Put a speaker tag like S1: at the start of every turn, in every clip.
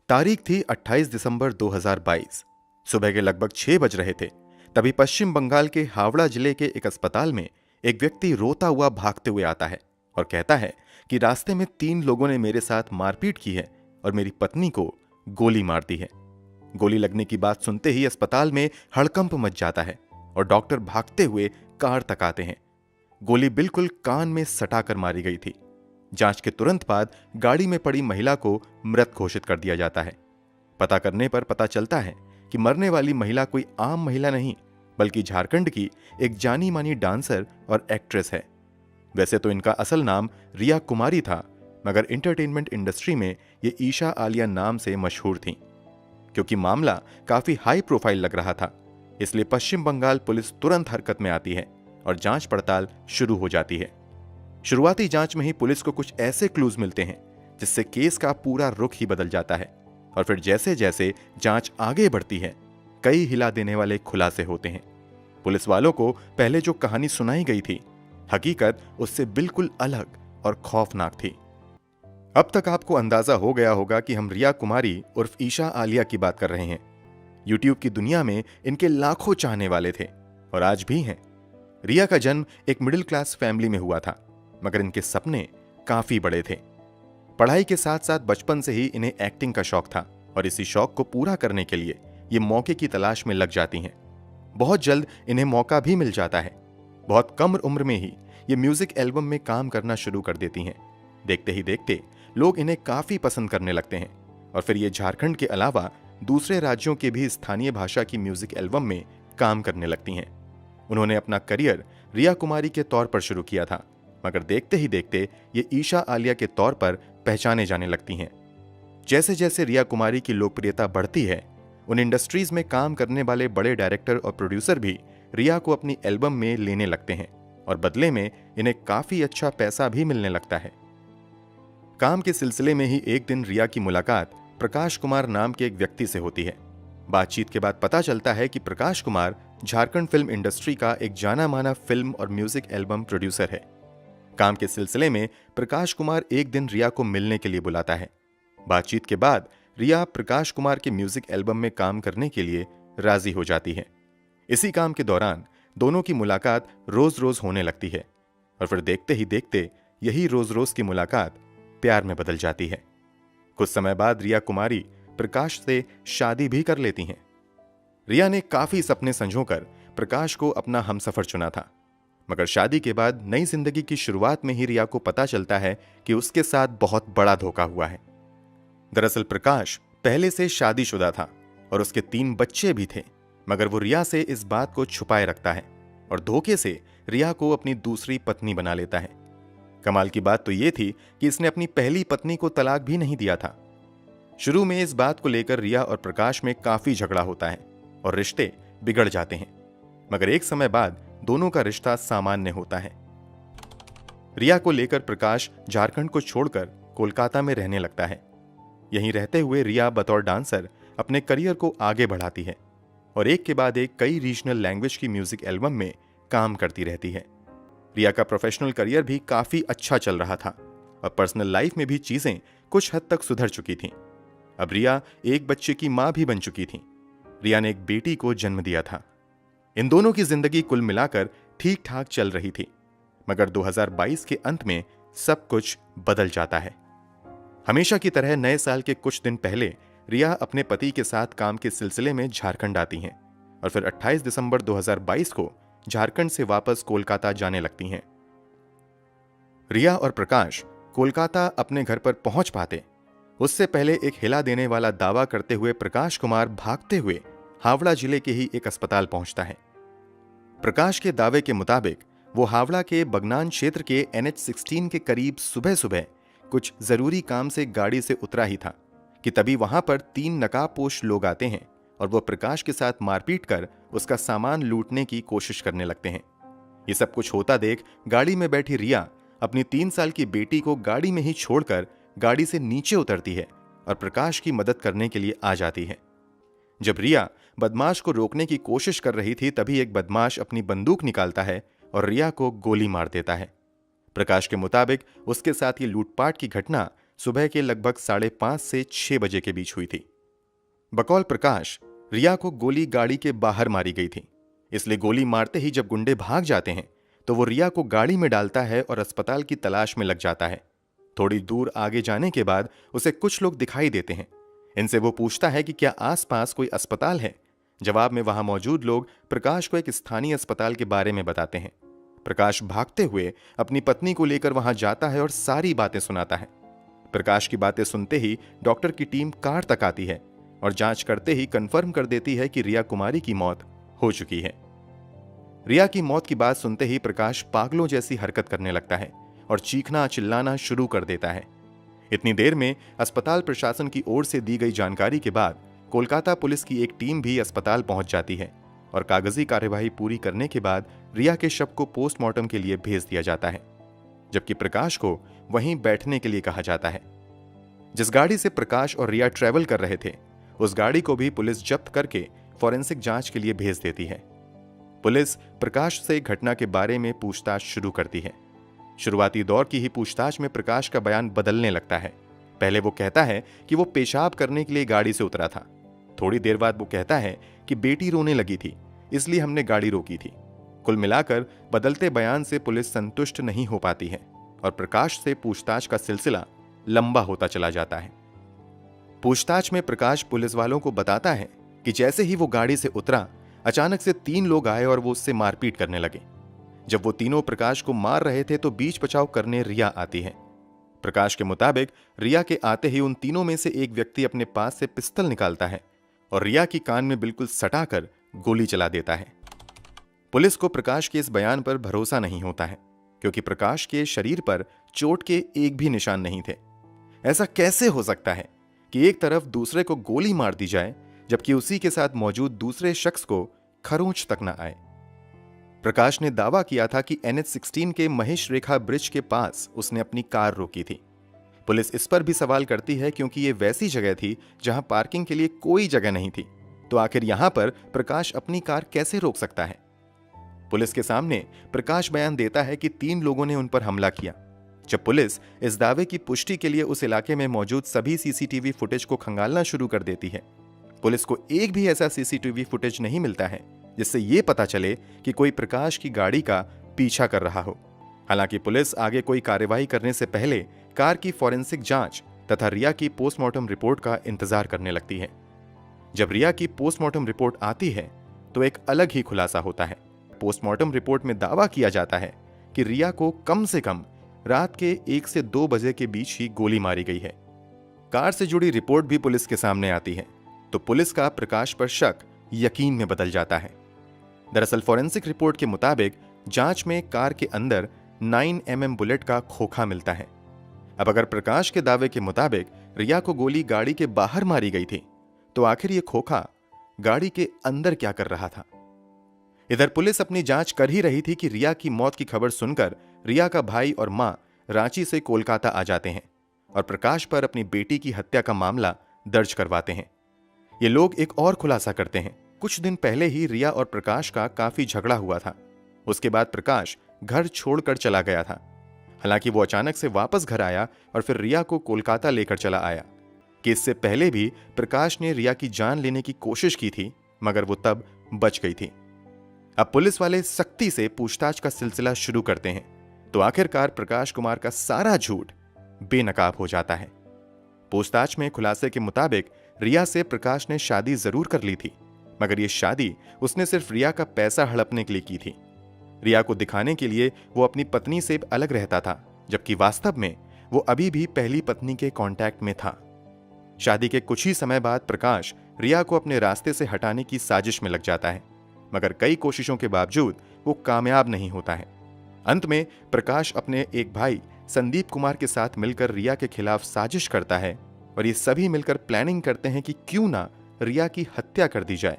S1: तारीख थी 28 दिसंबर 2022। सुबह के लगभग 6 बज रहे थे। तभी पश्चिम बंगाल के हावड़ा जिले के एक अस्पताल में एक व्यक्ति रोता हुआ भागते हुए आता है और कहता है कि रास्ते में 3 लोगों ने मेरे साथ मारपीट की है और मेरी पत्नी को गोली मार दी है। गोली लगने की बात सुनते ही अस्पताल में हड़कंप मच जाता है और डॉक्टर भागते हुए कार तक आते हैं। गोली बिल्कुल कान में सटाकर मारी गई थी। जांच के तुरंत बाद गाड़ी में पड़ी महिला को मृत घोषित कर दिया जाता है। पता करने पर पता चलता है कि मरने वाली महिला कोई आम महिला नहीं, बल्कि झारखंड की एक जानी मानी डांसर और एक्ट्रेस है। वैसे तो इनका असल नाम रिया कुमारी था, मगर एंटरटेनमेंट इंडस्ट्री में ये ईशा आलिया नाम से मशहूर थीं। क्योंकि मामला काफी हाई प्रोफाइल लग रहा था, इसलिए पश्चिम बंगाल पुलिस तुरंत हरकत में आती है और जांच पड़ताल शुरू हो जाती है। शुरुआती जांच में ही पुलिस को कुछ ऐसे क्लूज मिलते हैं जिससे केस का पूरा रुख ही बदल जाता है और फिर जैसे जैसे जांच आगे बढ़ती है, कई हिला देने वाले खुलासे होते हैं। पुलिस वालों को पहले जो कहानी सुनाई गई थी, हकीकत उससे बिल्कुल अलग और खौफनाक थी। अब तक आपको अंदाजा हो गया होगा कि हम रिया कुमारी उर्फ ईशा आलिया की बात कर रहे हैं। यूट्यूब की दुनिया में इनके लाखों चाहने वाले थे और आज भी हैं। रिया का जन्म एक मिडिल क्लास फैमिली में हुआ था, मगर इनके सपने काफी बड़े थे। पढ़ाई के साथ साथ बचपन से ही इन्हें एक्टिंग का शौक था और इसी शौक को पूरा करने के लिए ये मौके की तलाश में लग जाती हैं। बहुत जल्द इन्हें मौका भी मिल जाता है। बहुत कम उम्र में ही ये म्यूजिक एल्बम में काम करना शुरू कर देती हैं। देखते ही देखते लोग इन्हें काफी पसंद करने लगते हैं और फिर ये झारखंड के अलावा दूसरे राज्यों के भी स्थानीय भाषा की म्यूजिक एल्बम में काम करने लगती हैं। उन्होंने अपना करियर रिया कुमारी के तौर पर शुरू किया था, मगर देखते ही देखते ये ईशा आलिया के तौर पर पहचाने जाने लगती हैं। जैसे जैसे रिया कुमारी की लोकप्रियता बढ़ती है, उन इंडस्ट्रीज में काम करने वाले बड़े डायरेक्टर और प्रोड्यूसर भी रिया को अपनी एल्बम में लेने लगते हैं और बदले में इन्हें काफी अच्छा पैसा भी मिलने लगता है। काम के सिलसिले में ही एक दिन रिया की मुलाकात प्रकाश कुमार नाम के एक व्यक्ति से होती है। बातचीत के बाद पता चलता है कि प्रकाश कुमार झारखंड फिल्म इंडस्ट्री का एक जाना माना फिल्म और म्यूजिक एल्बम प्रोड्यूसर है। काम के सिलसिले में प्रकाश कुमार एक दिन रिया को मिलने के लिए बुलाता है। बातचीत के बाद रिया प्रकाश कुमार के म्यूजिक एल्बम में काम करने के लिए राजी हो जाती है। इसी काम के दौरान दोनों की मुलाकात रोज रोज होने लगती है और फिर देखते ही देखते यही रोज रोज की मुलाकात प्यार में बदल जाती है। कुछ समय बाद रिया कुमारी प्रकाश से शादी भी कर लेती हैं। रिया ने काफी सपने संजोकर प्रकाश को अपना हमसफर चुना था, मगर शादी के बाद नई जिंदगी की शुरुआत में ही रिया को पता चलता है कि उसके साथ बहुत बड़ा धोखा हुआ है। दरअसल प्रकाश पहले से शादीशुदा था और उसके 3 बच्चे भी थे, मगर वो रिया से इस बात को छुपाए रखता है और धोखे से रिया को अपनी दूसरी पत्नी बना लेता है। कमाल की बात तो ये थी कि इसने अपनी पहली पत्नी को तलाक भी नहीं दिया था। शुरू में इस बात को लेकर रिया और प्रकाश में काफी झगड़ा होता है और रिश्ते बिगड़ जाते हैं, मगर एक समय बाद दोनों का रिश्ता सामान्य होता है। रिया को लेकर प्रकाश झारखंड को छोड़कर कोलकाता में रहने लगता है। यहीं रहते हुए रिया बतौर डांसर अपने करियर को आगे बढ़ाती है और एक के बाद एक कई रीजनल लैंग्वेज की म्यूजिक एल्बम में काम करती रहती है। रिया का प्रोफेशनल करियर भी काफी अच्छा चल रहा था और पर्सनल लाइफ में भी चीजें कुछ हद तक सुधर चुकी थीं। अब रिया एक बच्चे की मां भी बन चुकी थी। रिया ने एक बेटी को जन्म दिया था। इन दोनों की जिंदगी कुल मिलाकर ठीक ठाक चल रही थी, मगर 2022 के अंत में सब कुछ बदल जाता है। हमेशा की तरह नए साल के कुछ दिन पहले रिया अपने पति के साथ काम के सिलसिले में झारखंड आती हैं और फिर 28 दिसंबर 2022 को झारखंड से वापस कोलकाता जाने लगती हैं। रिया और प्रकाश कोलकाता अपने घर पर पहुंच पाते उससे पहले एक हिला देने वाला दावा करते हुए प्रकाश कुमार भागते हुए हावड़ा जिले के ही एक अस्पताल पहुंचता है। प्रकाश के दावे के मुताबिक वो हावड़ा के बगनान क्षेत्र के NH-16 के करीब सुबह सुबह कुछ जरूरी काम से गाड़ी से उतरा ही था कि तभी वहां पर 3 नकाबपोश लोग आते हैं और वो प्रकाश के साथ मारपीट कर उसका सामान लूटने की कोशिश करने लगते हैं। ये सब कुछ होता देख गाड़ी में बैठी रिया अपनी 3 साल की बेटी को गाड़ी में ही छोड़कर गाड़ी से नीचे उतरती है और प्रकाश की मदद करने के लिए आ जाती है। जब रिया बदमाश को रोकने की कोशिश कर रही थी, तभी एक बदमाश अपनी बंदूक निकालता है और रिया को गोली मार देता है। प्रकाश के मुताबिक उसके साथ ये लूटपाट की घटना सुबह के लगभग 5:30 से 6 बजे के बीच हुई थी। बकौल प्रकाश, रिया को गोली गाड़ी के बाहर मारी गई थी, इसलिए गोली मारते ही जब गुंडे भाग जाते हैं तो वो रिया को गाड़ी में डालता है और अस्पताल की तलाश में लग जाता है। थोड़ी दूर आगे जाने के बाद उसे कुछ लोग दिखाई देते हैं। इनसे वो पूछता है कि क्या आसपास कोई अस्पताल है। जवाब में वहां मौजूद लोग प्रकाश को एक स्थानीय अस्पताल के बारे में बताते हैं। प्रकाश भागते हुए अपनी पत्नी को लेकर वहां जाता है और सारी बातें सुनाता है। प्रकाश की बातें सुनते ही डॉक्टर की टीम कार तक आती है और जांच करते ही कंफर्म कर देती है कि रिया कुमारी की मौत हो चुकी है। रिया की मौत की बात सुनते ही प्रकाश पागलों जैसी हरकत करने लगता है और चीखना चिल्लाना शुरू कर देता है। इतनी देर में अस्पताल प्रशासन की ओर से दी गई जानकारी के बाद कोलकाता पुलिस की एक टीम भी अस्पताल पहुंच जाती है और कागजी कार्यवाही पूरी करने के बाद रिया के शव को पोस्टमार्टम के लिए भेज दिया जाता है, जबकि प्रकाश को वहीं बैठने के लिए कहा जाता है। जिस गाड़ी से प्रकाश और रिया ट्रैवल कर रहे थे, उस गाड़ी को भी पुलिस जब्त करके फॉरेंसिक जांच के लिए भेज देती है। पुलिस प्रकाश से घटना के बारे में पूछताछ शुरू करती है। शुरुआती दौर की ही पूछताछ में प्रकाश का बयान बदलने लगता है। पहले वो कहता है कि वो पेशाब करने के लिए गाड़ी से उतरा था। थोड़ी देर बाद वो कहता है कि बेटी रोने लगी थी, इसलिए हमने गाड़ी रोकी थी। कुल मिलाकर बदलते बयान से पुलिस संतुष्ट नहीं हो पाती है और प्रकाश से पूछताछ का सिलसिला लंबा होता चला जाता है। पूछताछ में प्रकाश पुलिस वालों को बताता है कि जैसे ही वो गाड़ी से उतरा, अचानक से 3 लोग आए और वो उससे मारपीट करने लगे। जब वो तीनों प्रकाश को मार रहे थे तो बीच बचाव करने रिया आती है। प्रकाश के मुताबिक रिया के आते ही उन तीनों में से एक व्यक्ति अपने पास से पिस्तौल निकालता है और रिया की कान में बिल्कुल सटाकर गोली चला देता है। पुलिस को प्रकाश के इस बयान पर भरोसा नहीं होता है, क्योंकि प्रकाश के शरीर पर चोट के एक भी निशान नहीं थे। ऐसा कैसे हो सकता है कि एक तरफ दूसरे को गोली मार दी जाए, जबकि उसी के साथ मौजूद दूसरे शख्स को खरोंच तक न आए। प्रकाश ने दावा किया था कि NH-16 के महेश रेखा ब्रिज के पास उसने अपनी कार रोकी थी। पुलिस इस पर भी सवाल करती है, क्योंकि ये वैसी जगह थी जहां पार्किंग के लिए कोई जगह नहीं थी, तो आखिर यहां पर प्रकाश अपनी कार कैसे रोक सकता है। पुलिस के सामने प्रकाश बयान देता है कि 3 लोगों ने उन पर हमला किया। जब पुलिस इस दावे की पुष्टि के लिए उस इलाके में मौजूद सभी CCTV फुटेज को खंगालना शुरू कर देती है, पुलिस को एक भी ऐसा CCTV फुटेज नहीं मिलता है जिससे यह पता चले कि कोई प्रकाश की गाड़ी का पीछा कर रहा हो। हालांकि पुलिस आगे कोई कार्रवाई करने से पहले कार की फॉरेंसिक जांच तथा रिया की पोस्टमार्टम रिपोर्ट का इंतजार करने लगती है। जब रिया की पोस्टमार्टम रिपोर्ट आती है तो एक अलग ही खुलासा होता है। पोस्टमार्टम रिपोर्ट में दावा किया जाता है कि रिया को कम से कम रात के 1 से 2 बजे के बीच ही गोली मारी गई है। कार से जुड़ी रिपोर्ट भी पुलिस के सामने आती है, तो पुलिस का प्रकाश पर शक यकीन में बदल जाता है। दरअसल फॉरेंसिक रिपोर्ट के मुताबिक जांच में कार के अंदर 9mm बुलेट का खोखा मिलता है। अब अगर प्रकाश के दावे के मुताबिक रिया को गोली गाड़ी के बाहर मारी गई थी, तो आखिर यह खोखा गाड़ी के अंदर क्या कर रहा था। इधर पुलिस अपनी जांच कर ही रही थी कि रिया की मौत की खबर सुनकर रिया का भाई और मां रांची से कोलकाता आ जाते हैं और प्रकाश पर अपनी बेटी की हत्या का मामला दर्ज करवाते हैं। ये लोग एक और खुलासा करते हैं। कुछ दिन पहले ही रिया और प्रकाश का काफी झगड़ा हुआ था। उसके बाद प्रकाश घर छोड़कर चला गया था। हालांकि वो अचानक से वापस घर आया और फिर रिया को कोलकाता लेकर चला आया कि इससे पहले भी प्रकाश ने रिया की जान लेने की कोशिश की थी, मगर वो तब बच गई थी। अब पुलिस वाले सख्ती से पूछताछ का सिलसिला शुरू करते हैं, तो आखिरकार प्रकाश कुमार का सारा झूठ बेनकाब हो जाता है। पूछताछ में खुलासे के मुताबिक रिया से प्रकाश ने शादी जरूर कर ली थी, मगर यह शादी उसने सिर्फ रिया का पैसा हड़पने के लिए की थी। रिया को दिखाने के लिए वो अपनी पत्नी से अलग रहता था, जबकि वास्तव में वो अभी भी पहली पत्नी के कांटेक्ट में था। शादी के कुछ ही समय बाद प्रकाश रिया को अपने रास्ते से हटाने की साजिश में लग जाता है, मगर कई कोशिशों के बावजूद वो कामयाब नहीं होता है। अंत में प्रकाश अपने एक भाई संदीप कुमार के साथ मिलकर रिया के खिलाफ साजिश करता है और ये सभी मिलकर प्लानिंग करते हैं कि क्यों ना रिया की हत्या कर दी जाए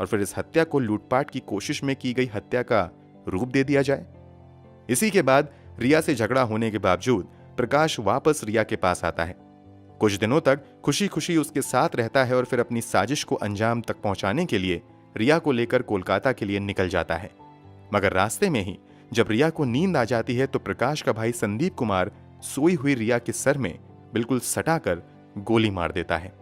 S1: और फिर इस हत्या को लूटपाट की कोशिश में की गई हत्या का रूप दे दिया जाए। इसी के बाद रिया से झगड़ा होने के बावजूद प्रकाश वापस रिया के पास आता है। कुछ दिनों तक खुशी खुशी उसके साथ रहता है और फिर अपनी साजिश को अंजाम तक पहुंचाने के लिए रिया को लेकर कोलकाता के लिए निकल जाता है। मगर रास्ते में ही जब रिया को नींद आ जाती है तो प्रकाश का भाई संदीप कुमार सोई हुई रिया के सर में बिल्कुल सटाकर गोली मार देता है।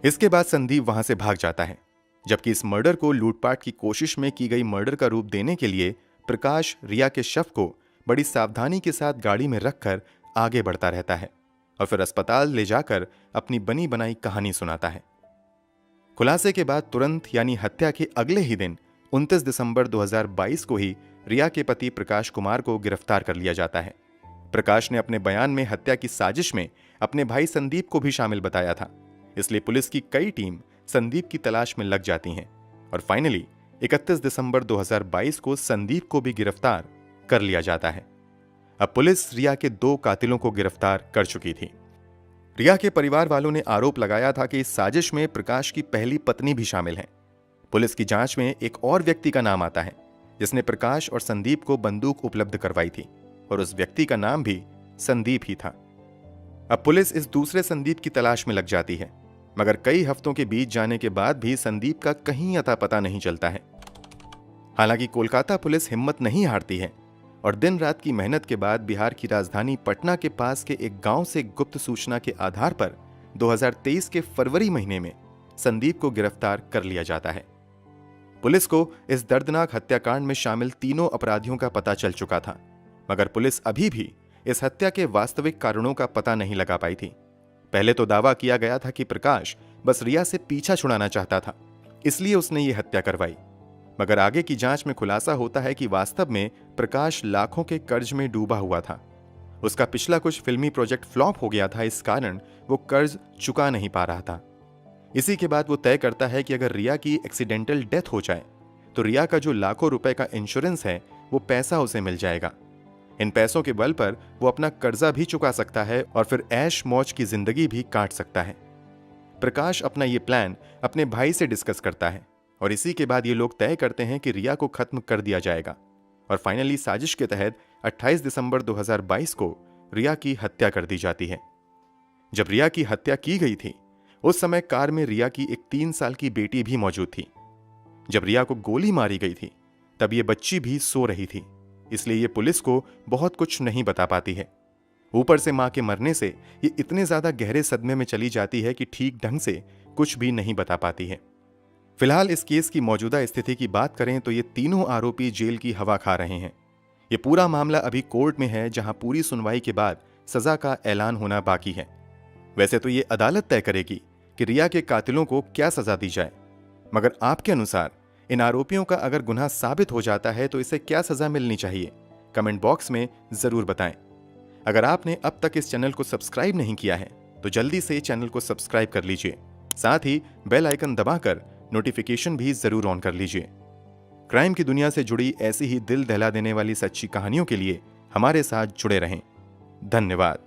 S1: इसके बाद संदीप वहां से भाग जाता है, जबकि इस मर्डर को लूटपाट की कोशिश में की गई मर्डर का रूप देने के लिए प्रकाश रिया के शव को बड़ी सावधानी के साथ गाड़ी में रखकर आगे बढ़ता रहता है और फिर अस्पताल ले जाकर अपनी बनी बनाई कहानी सुनाता है। खुलासे के बाद तुरंत यानी हत्या के अगले ही दिन 29 दिसंबर 2022 को ही रिया के पति प्रकाश कुमार को गिरफ्तार कर लिया जाता है। प्रकाश ने अपने बयान में हत्या की साजिश में अपने भाई संदीप को भी शामिल बताया था, इसलिए पुलिस की कई टीम संदीप की तलाश में लग जाती हैं और फाइनली 31 दिसंबर 2022 को संदीप को भी गिरफ्तार कर लिया जाता है। अब पुलिस रिया के 2 कातिलों को गिरफ्तार कर चुकी थी। रिया के परिवार वालों ने आरोप लगाया था कि इस साजिश में प्रकाश की पहली पत्नी भी शामिल है। पुलिस की जांच में एक और व्यक्ति का नाम आता है जिसने प्रकाश और संदीप को बंदूक उपलब्ध करवाई थी और उस व्यक्ति का नाम भी संदीप ही था। अब पुलिस इस दूसरे संदीप की तलाश में लग जाती है, मगर कई हफ्तों के बीत जाने के बाद भी संदीप का कहीं अता पता नहीं चलता है। हालांकि कोलकाता पुलिस हिम्मत नहीं हारती है और दिन रात की मेहनत के बाद बिहार की राजधानी पटना के पास के एक गांव से गुप्त सूचना के आधार पर 2023 के फरवरी महीने में संदीप को गिरफ्तार कर लिया जाता है। पुलिस को इस दर्दनाक हत्याकांड में शामिल तीनों अपराधियों का पता चल चुका था, मगर पुलिस अभी भी इस हत्या के वास्तविक कारणों का पता नहीं लगा पाई थी। पहले तो दावा किया गया था कि प्रकाश बस रिया से पीछा छुड़ाना चाहता था, इसलिए उसने ये हत्या करवाई, मगर आगे की जांच में खुलासा होता है कि वास्तव में प्रकाश लाखों के कर्ज में डूबा हुआ था। उसका पिछला कुछ फिल्मी प्रोजेक्ट फ्लॉप हो गया था, इस कारण वो कर्ज चुका नहीं पा रहा था। इसी के बाद वो तय करता है कि अगर रिया की एक्सीडेंटल डेथ हो जाए तो रिया का जो लाखों रुपए का इंश्योरेंस है वो पैसा उसे मिल जाएगा। इन पैसों के बल पर वो अपना कर्जा भी चुका सकता है और फिर ऐश मौज की जिंदगी भी काट सकता है। प्रकाश अपना ये प्लान अपने भाई से डिस्कस करता है और इसी के बाद ये लोग तय करते हैं कि रिया को खत्म कर दिया जाएगा और फाइनली साजिश के तहत 28 दिसंबर 2022 को रिया की हत्या कर दी जाती है। जब रिया की हत्या की गई थी उस समय कार में रिया की एक 3 साल की बेटी भी मौजूद थी। जब रिया को गोली मारी गई थी तब ये बच्ची भी सो रही थी, इसलिए ये पुलिस को बहुत कुछ नहीं बता पाती है। ऊपर से मां के मरने से ये इतने ज्यादा गहरे सदमे में चली जाती है कि ठीक ढंग से कुछ भी नहीं बता पाती है। फिलहाल इस केस की मौजूदा स्थिति की बात करें तो ये तीनों आरोपी जेल की हवा खा रहे हैं। ये पूरा मामला अभी कोर्ट में है, जहां पूरी सुनवाई के बाद सजा का ऐलान होना बाकी है। वैसे तो ये अदालत तय करेगी कि रिया के कातिलों को क्या सजा दी जाए, मगर आपके अनुसार इन आरोपियों का अगर गुनाह साबित हो जाता है तो इसे क्या सजा मिलनी चाहिए, कमेंट बॉक्स में जरूर बताएं। अगर आपने अब तक इस चैनल को सब्सक्राइब नहीं किया है तो जल्दी से चैनल को सब्सक्राइब कर लीजिए, साथ ही बेल आइकन दबाकर नोटिफिकेशन भी जरूर ऑन कर लीजिए। क्राइम की दुनिया से जुड़ी ऐसी ही दिल दहला देने वाली सच्ची कहानियों के लिए हमारे साथ जुड़े रहें। धन्यवाद।